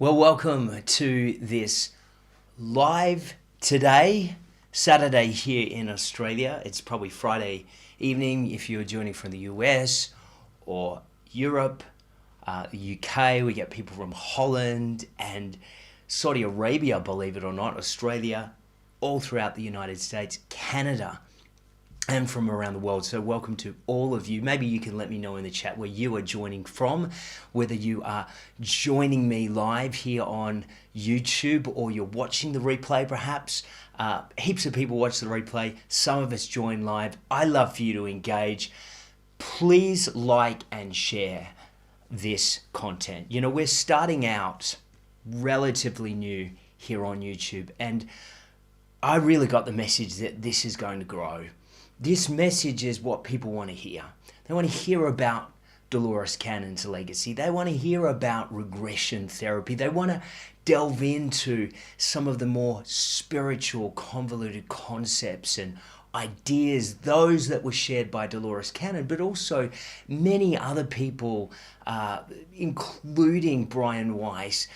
Well, welcome to this live today, Saturday here in Australia. It's probably Friday evening if you're joining from the US or Europe, the UK. We get people from Holland and Saudi Arabia, believe it or not, Australia, all throughout the United States, Canada, and from around the world. So welcome to all of you. Maybe you can let me know in the chat where you are joining from, whether you are joining me live here on YouTube or you're watching the replay perhaps. Heaps of people watch the replay. Some of us join live. I love for you to engage. Please like and share this content. You know, we're starting out relatively new here on YouTube, and I really got the message that this is going to grow. This message is what people want to hear. They want to hear about Dolores Cannon's legacy. They want to hear about regression therapy. They want to delve into some of the more spiritual, convoluted concepts and ideas, those that were shared by Dolores Cannon, but also many other people, including Brian Weiss,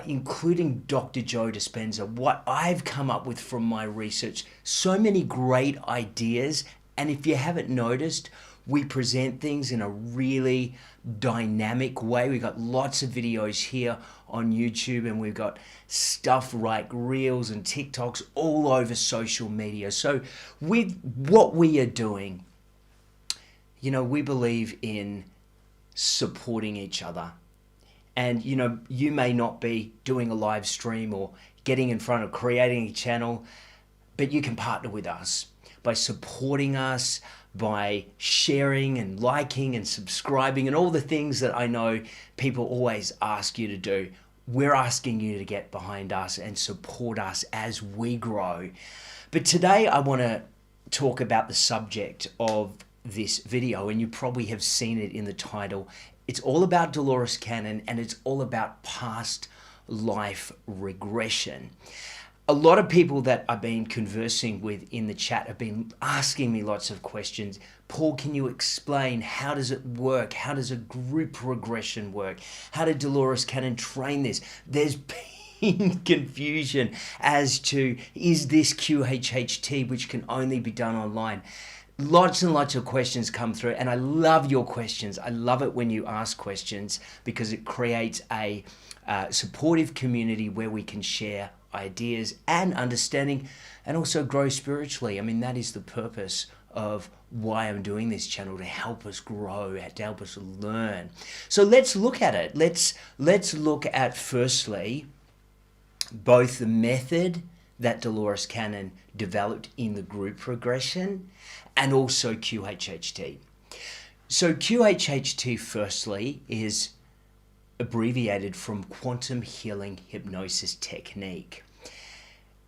including Dr. Joe Dispenza, what I've come up with from my research. So many great ideas, and if you haven't noticed, we present things in a really dynamic way. We've got lots of videos here on YouTube, and we've got stuff like Reels and TikToks all over social media. So with what we are doing, you know, we believe in supporting each other. And, you know, you may not be doing a live stream or getting in front of creating a channel, but you can partner with us by supporting us, by sharing and liking and subscribing and all the things that I know people always ask you to do. We're asking you to get behind us and support us as we grow. But today I want to talk about the subject of this video, and you probably have seen it in the title. It's all about Dolores Cannon, and it's all about past life regression. A lot of people that I've been conversing with in the chat have been asking me lots of questions. Paul, can you explain how does it work? How does a group regression work? How did Dolores Cannon train this? There's been confusion as to, is this QHHT, which can only be done online? Lots and lots of questions come through, and I love your questions. I love it when you ask questions because it creates a supportive community where we can share ideas and understanding and also grow spiritually. I mean, that is the purpose of why I'm doing this channel, to help us grow, to help us learn. So let's look at it. Let's look at, firstly, both the method that Dolores Cannon developed in the group regression and also QHHT. So QHHT, firstly, is abbreviated from quantum healing hypnosis technique.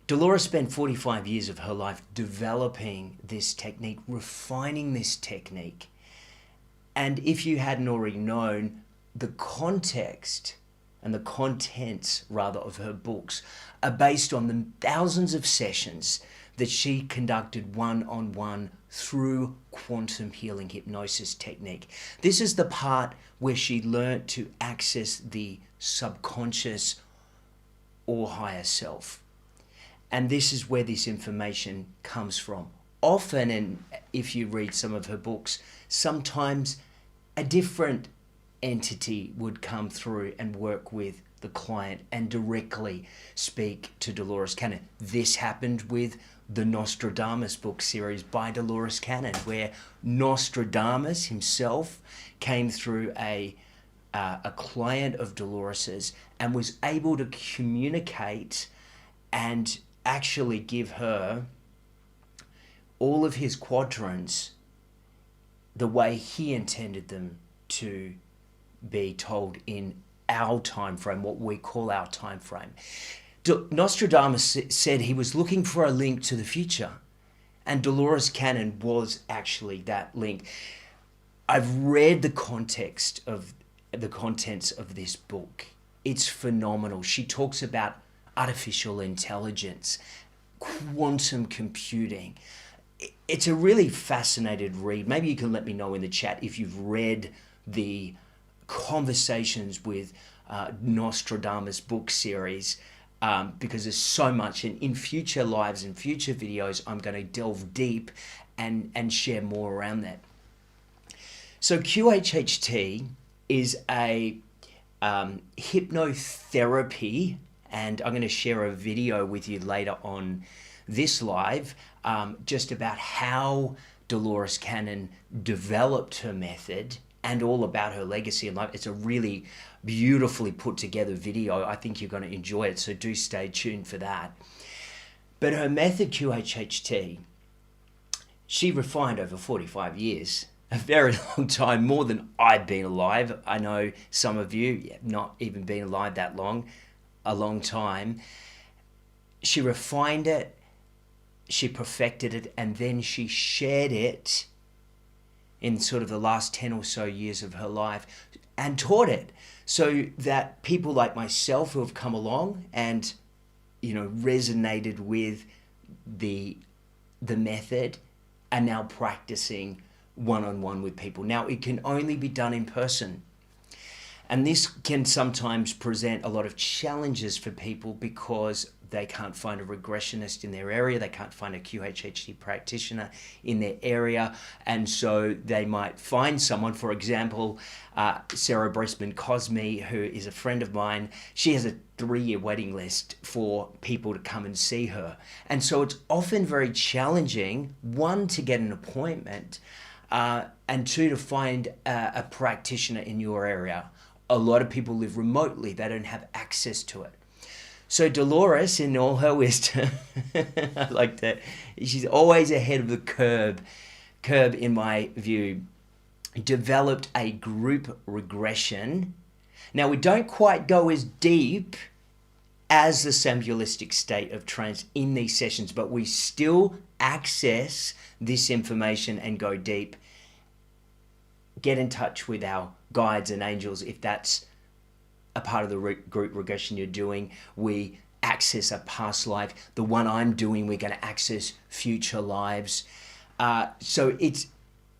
Dolores spent 45 years of her life developing this technique, refining this technique. And if you hadn't already known, the context and the contents, rather, of her books are based on the thousands of sessions that she conducted one-on-one through quantum healing hypnosis technique. This is the part where she learned to access the subconscious or higher self. And this is where this information comes from. Often, and if you read some of her books, sometimes a different entity would come through and work with the client and directly speak to Dolores Cannon. This happened with the Nostradamus book series by Dolores Cannon, where Nostradamus himself came through a client of Dolores's and was able to communicate and actually give her all of his quadrants the way he intended them to be told in our time frame, what we call our time frame. Nostradamus said he was looking for a link to the future, and Dolores Cannon was actually that link. I've read the contents of this book. It's phenomenal. She talks about artificial intelligence, quantum computing. It's a really fascinating read. Maybe you can let me know in the chat if you've read the conversations with Nostradamus book series, because there's so much, and in future lives and future videos I'm going to delve deep and share more around that. So QHHT is a hypnotherapy, and I'm going to share a video with you later on this live, just about how Dolores Cannon developed her method and all about her legacy in life. It's a really beautifully put together video. I think you're going to enjoy it, so do stay tuned for that. But her method, QHHT, she refined over 45 years, a very long time, more than I've been alive. I know some of you have not even been alive that long, a long time. She refined it, she perfected it, and then she shared it in sort of the last 10 or so years of her life and taught it, so that people like myself who have come along and, you know, resonated with the method are now practicing one-on-one with people. Now, it can only be done in person. And this can sometimes present a lot of challenges for people because they can't find a regressionist in their area, they can't find a QHHT practitioner in their area, and so they might find someone, for example, Sarah Breastman Cosme, who is a friend of mine. She has a 3-year waiting list for people to come and see her. And so it's often very challenging, one, to get an appointment, and two, to find a practitioner in your area. A lot of people live remotely, they don't have access to it. So Dolores, in all her wisdom, I like that, she's always ahead of the curve in my view, developed a group regression. Now, we don't quite go as deep as the somnambulistic state of trance in these sessions, but we still access this information and go deep. Get in touch with our guides and angels if that's a part of the group regression you're doing. We access a past life. The one I'm doing, we're going to access future lives. So it's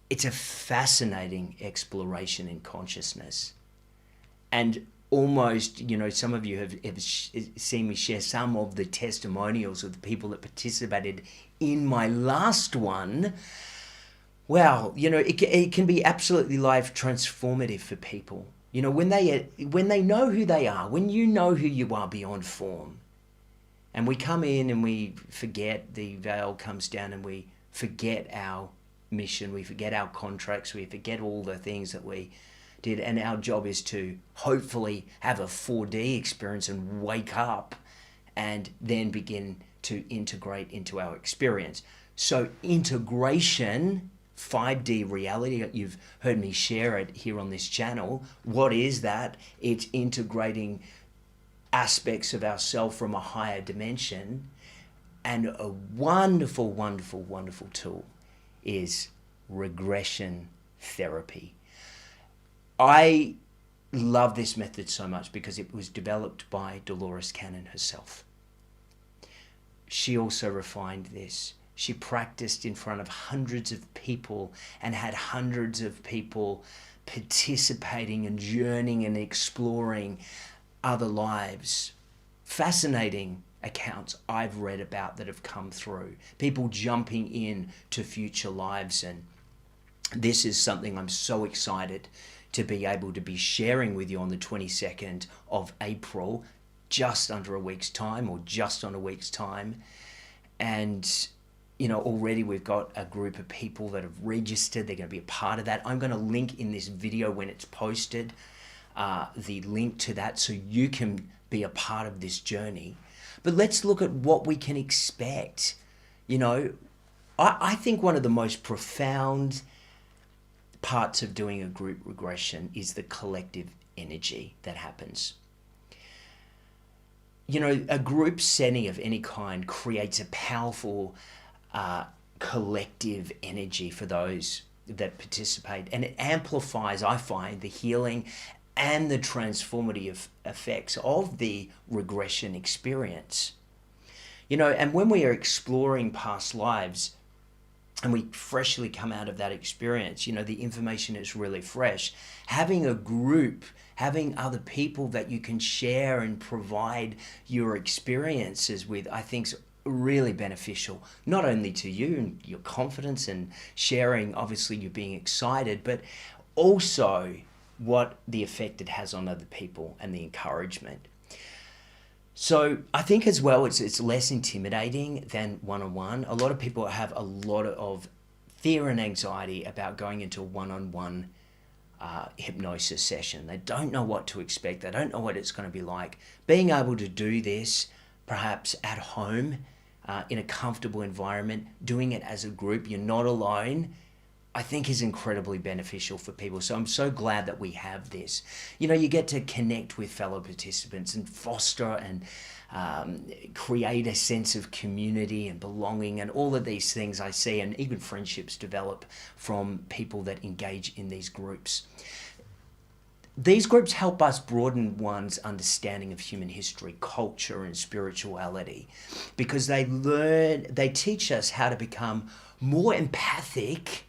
a fascinating exploration in consciousness. And almost, you know, some of you have seen me share some of the testimonials of the people that participated in my last one. Wow, you know, it can be absolutely life transformative for people. You know, when they know who they are, when you know who you are beyond form, and we come in and we forget, the veil comes down and we forget our mission, we forget our contracts, we forget all the things that we did, and our job is to hopefully have a 4D experience and wake up and then begin to integrate into our experience. So integration, 5D reality, you've heard me share it here on this channel. What is that? It's integrating aspects of ourself from a higher dimension. And a wonderful, wonderful, wonderful tool is regression therapy. I love this method so much because it was developed by Dolores Cannon herself. She also refined this. She practiced in front of hundreds of people and had hundreds of people participating and journeying and exploring other lives. Fascinating accounts I've read about that have come through. People jumping in to future lives, and this is something I'm so excited to be able to be sharing with you on the 22nd of April, just under a week's time, or just on a week's time. And you know, already we've got a group of people that have registered. They're going to be a part of that. I'm going to link in this video when it's posted, the link to that, so you can be a part of this journey. But let's look at what we can expect. You know, I think one of the most profound parts of doing a group regression is the collective energy that happens. You know, a group setting of any kind creates a powerful collective energy for those that participate, and it amplifies, I find, the healing and the transformative effects of the regression experience. You know, and when we are exploring past lives and we freshly come out of that experience, you know, the information is really fresh. Having a group, having other people that you can share and provide your experiences with, I think is really beneficial, not only to you and your confidence and sharing, obviously you being excited, but also what the effect it has on other people and the encouragement. So I think as well, it's less intimidating than one-on-one. A lot of people have a lot of fear and anxiety about going into a one-on-one hypnosis session. They don't know what to expect. They don't know what it's going to be like. Being able to do this perhaps at home, in a comfortable environment, doing it as a group, you're not alone, I think is incredibly beneficial for people. So I'm so glad that we have this. You know, you get to connect with fellow participants and foster and create a sense of community and belonging, and all of these things I see, and even friendships develop from people that engage in these groups. These groups help us broaden one's understanding of human history, culture, and spirituality, because they teach us how to become more empathic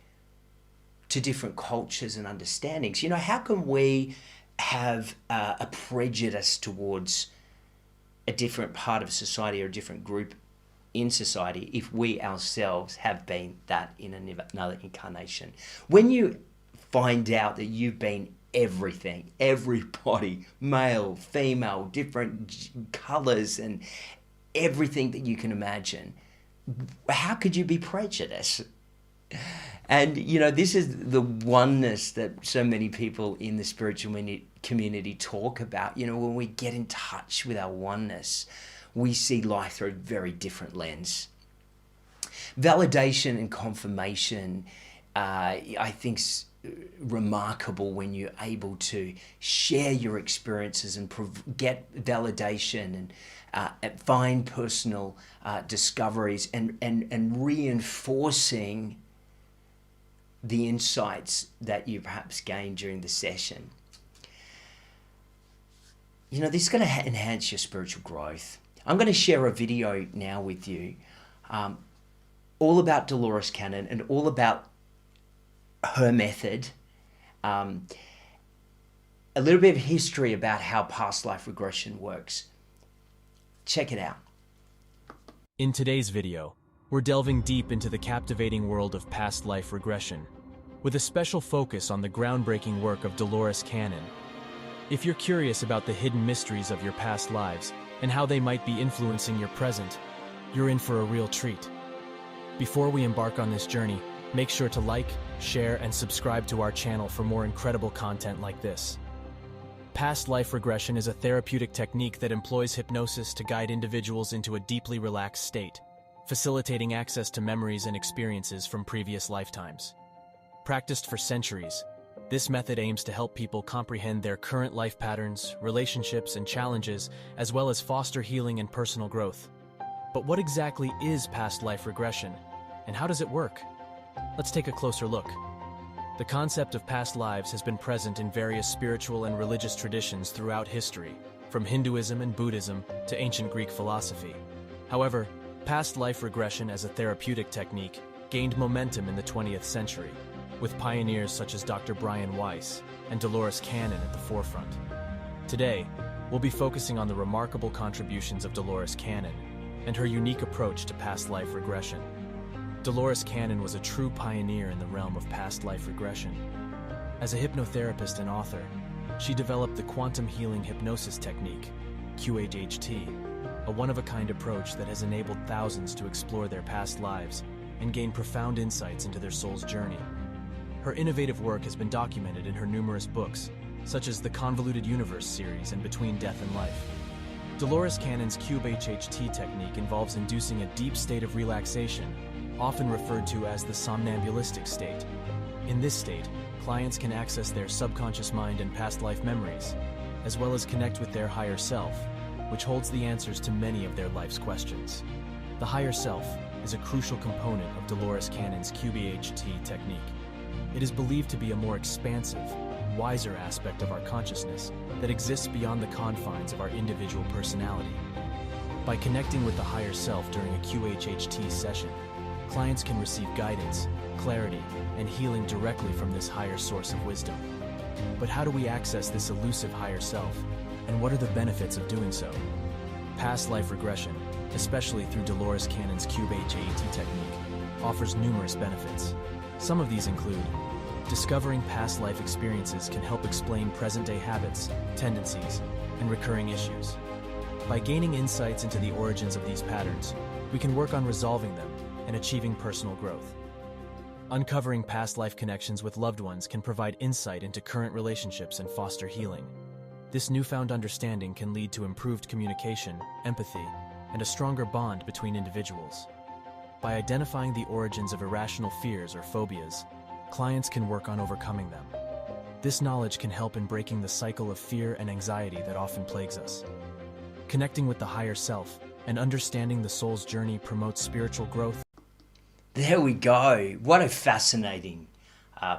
to different cultures and understandings. You know, how can we have a prejudice towards a different part of society or a different group in society if we ourselves have been that in another incarnation? When you find out that you've been everything, everybody, male, female, different colors, and everything that you can imagine, how could you be prejudiced? And, you know, this is the oneness that so many people in the spiritual community talk about. You know, when we get in touch with our oneness, we see life through a very different lens. Validation and confirmation, I think, remarkable when you're able to share your experiences and get validation and find personal discoveries and reinforcing the insights that you perhaps gained during the session. You know, this is going to enhance your spiritual growth. I'm going to share a video now with you all about Dolores Cannon and all about her method, a little bit of history about how past life regression works. Check it out. In today's video, we're delving deep into the captivating world of past life regression, with a special focus on the groundbreaking work of Dolores Cannon. If you're curious about the hidden mysteries of your past lives and how they might be influencing your present, you're in for a real treat. Before we embark on this journey, make sure to like, share, and subscribe to our channel for more incredible content like this. Past life regression is a therapeutic technique that employs hypnosis to guide individuals into a deeply relaxed state, facilitating access to memories and experiences from previous lifetimes. Practiced for centuries, this method aims to help people comprehend their current life patterns, relationships, and challenges, as well as foster healing and personal growth. But what exactly is past life regression, and how does it work? Let's take a closer look. The concept of past lives has been present in various spiritual and religious traditions throughout history, from Hinduism and Buddhism to ancient Greek philosophy. However, past life regression as a therapeutic technique gained momentum in the 20th century, with pioneers such as Dr. Brian Weiss and Dolores Cannon at the forefront. Today, we'll be focusing on the remarkable contributions of Dolores Cannon and her unique approach to past life regression. Dolores Cannon was a true pioneer in the realm of past life regression. As a hypnotherapist and author, she developed the quantum healing hypnosis technique, QHHT, a one-of-a-kind approach that has enabled thousands to explore their past lives and gain profound insights into their soul's journey. Her innovative work has been documented in her numerous books, such as the Convoluted Universe series and Between Death and Life. Dolores Cannon's QHHT technique involves inducing a deep state of relaxation, often referred to as the somnambulistic state. In this state, clients can access their subconscious mind and past life memories, as well as connect with their higher self, which holds the answers to many of their life's questions. The higher self is a crucial component of Dolores Cannon's QHHT technique. It is believed to be a more expansive, wiser aspect of our consciousness that exists beyond the confines of our individual personality. By connecting with the higher self during a QHHT session, clients can receive guidance, clarity, and healing directly from this higher source of wisdom. But how do we access this elusive higher self? And what are the benefits of doing so? Past life regression, especially through Dolores Cannon's QHHT technique, offers numerous benefits. Some of these include discovering past life experiences can help explain present-day habits, tendencies, and recurring issues. By gaining insights into the origins of these patterns, we can work on resolving them and achieving personal growth. Uncovering past life connections with loved ones can provide insight into current relationships and foster healing. This newfound understanding can lead to improved communication, empathy, and a stronger bond between individuals. By identifying the origins of irrational fears or phobias, clients can work on overcoming them. This knowledge can help in breaking the cycle of fear and anxiety that often plagues us. Connecting with the higher self and understanding the soul's journey promotes spiritual growth. There we go. What a fascinating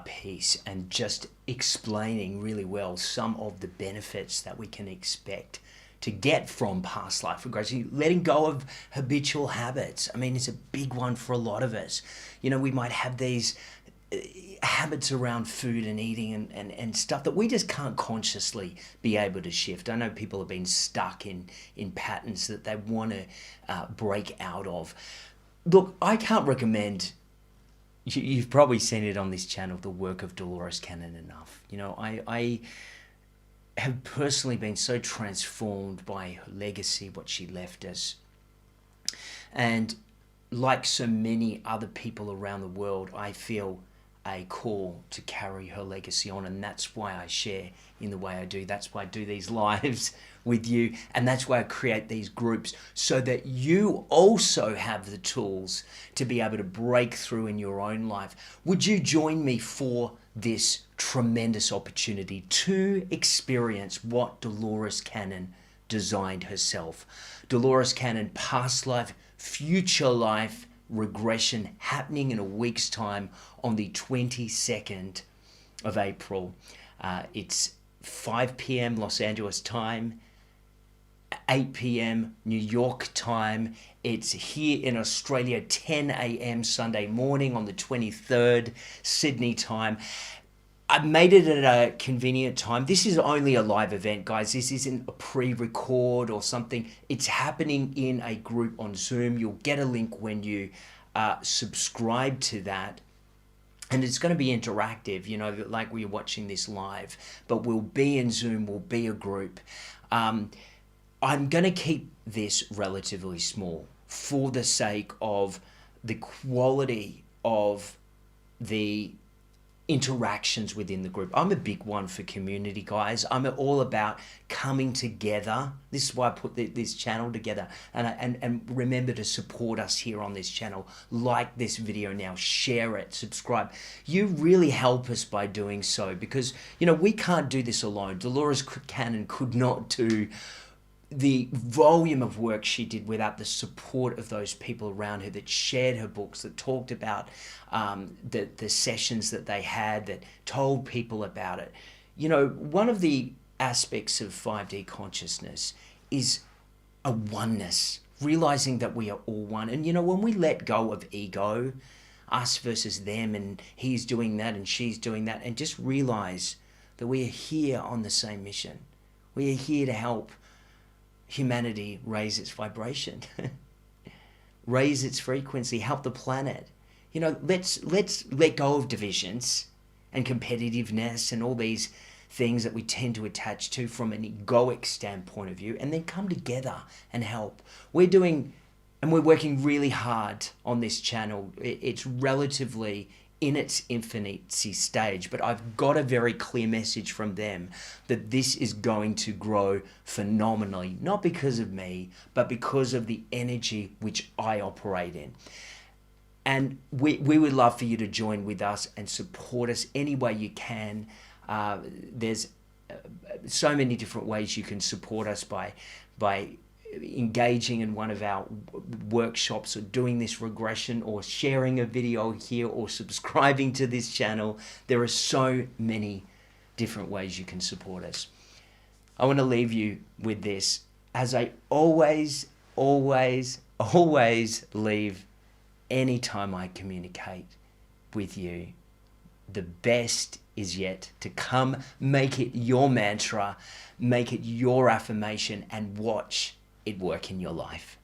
piece, and just explaining really well some of the benefits that we can expect to get from past life regression. Letting go of habitual habits. I mean, it's a big one for a lot of us. You know, we might have these habits around food and eating and stuff that we just can't consciously be able to shift. I know people have been stuck in patterns that they want to break out of. Look, I can't recommend, you've probably seen it on this channel, the work of Dolores Cannon enough. You know, I have personally been so transformed by her legacy, what she left us. And like so many other people around the world, I feel a call to carry her legacy on, and that's why I share in the way I do. That's why I do these lives with you, and that's why I create these groups, so that you also have the tools to be able to break through in your own life. Would you join me for this tremendous opportunity to experience what Dolores Cannon designed herself? Dolores Cannon, past life, future life regression, happening in a week's time on the 22nd of April. It's 5 p.m. Los Angeles time, 8 p.m. New York time. It's here in Australia, 10 a.m. Sunday morning on the 23rd, Sydney time. I made it at a convenient time. This is only a live event, guys. This isn't a pre-record or something. It's happening in a group on Zoom. You'll get a link when you subscribe to that. And it's going to be interactive, you know, like we're watching this live. But we'll be in Zoom, we'll be a group. I'm going to keep this relatively small for the sake of the quality of the interactions within the group. I'm a big one for community, guys. I'm all about coming together. This is why I put this channel together. And remember to support us here on this channel. Like this video now, share it, subscribe. You really help us by doing so, because, you know, we can't do this alone. Dolores Cannon could not do the volume of work she did without the support of those people around her that shared her books, that talked about the sessions that they had, that told people about it. You know, one of the aspects of 5D consciousness is a oneness, realizing that we are all one. And, you know, when we let go of ego, us versus them, and he's doing that and she's doing that, and just realize that we are here on the same mission. We are here to help humanity raise its vibration, raise its frequency, help the planet. You know, let's let go of divisions and competitiveness and all these things that we tend to attach to from an egoic standpoint of view, and then come together and help. We're working really hard on this channel. It's relatively in its infancy stage, but I've got a very clear message from them that this is going to grow phenomenally, not because of me, but because of the energy which I operate in. And we would love for you to join with us and support us any way you can. There's so many different ways you can support us by engaging in one of our workshops, or doing this regression, or sharing a video here, or subscribing to this channel. There are so many different ways you can support us. I want to leave you with this, as I always leave anytime I communicate with you. the best is yet to come. Make it your mantra, make it your affirmation, and watch it work in your life.